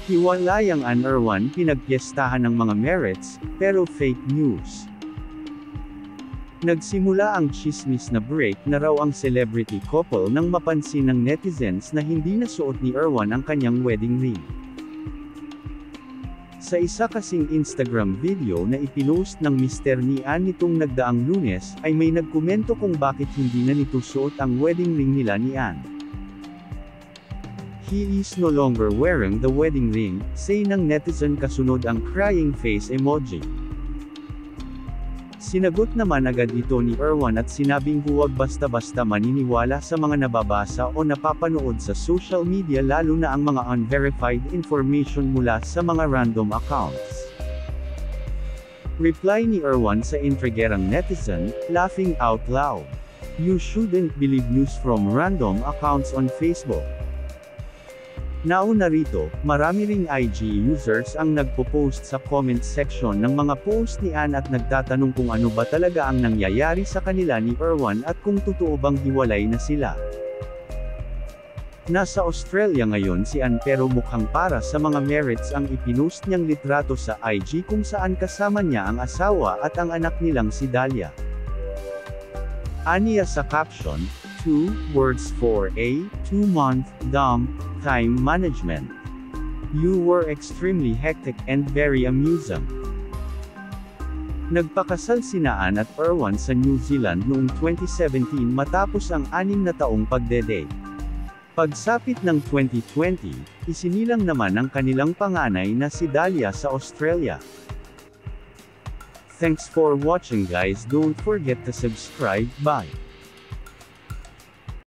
Hiwalay ang Ann Erwan pinagpiestahan ng mga merits, pero fake news. Nagsimula ang tsismis na break na raw ang celebrity couple nang mapansin ng netizens na hindi nasuot ni Erwan ang kanyang wedding ring. Sa isa kasing Instagram video na ipinost ng mister ni Ann nitong nagdaang Lunes, ay may nagkomento kung bakit hindi na nito suot ang wedding ring nila ni Ann. "He is no longer wearing the wedding ring," say ng netizen kasunod ang crying face emoji. Sinagot naman agad ito ni Erwan at sinabing huwag basta-basta maniniwala sa mga nababasa o napapanood sa social media lalo na ang mga unverified information mula sa mga random accounts. Reply ni Erwan sa intrigerang netizen, laughing out loud. "You shouldn't believe news from random accounts on Facebook." Nauna rito, marami ring IG users ang nagpo-post sa comment section ng mga post ni Ann at nagtatanong kung ano ba talaga ang nangyayari sa kanila ni Erwan at kung totoo bang hiwalay na sila. Nasa Australia ngayon si Ann pero mukhang para sa mga merits ang ipinost niyang litrato sa IG kung saan kasama niya ang asawa at ang anak nilang si Dahlia. Aniya sa caption, 2 words for a 2-month dump time management. You were extremely hectic and very amusing. Nagpakasal sina Ann at Erwan sa New Zealand noong 2017 matapos ang 6 na taong pagdedate. Pagsapit ng 2020, isinilang naman ang kanilang panganay na si Dahlia sa Australia. Thanks for watching guys, don't forget to subscribe, bye.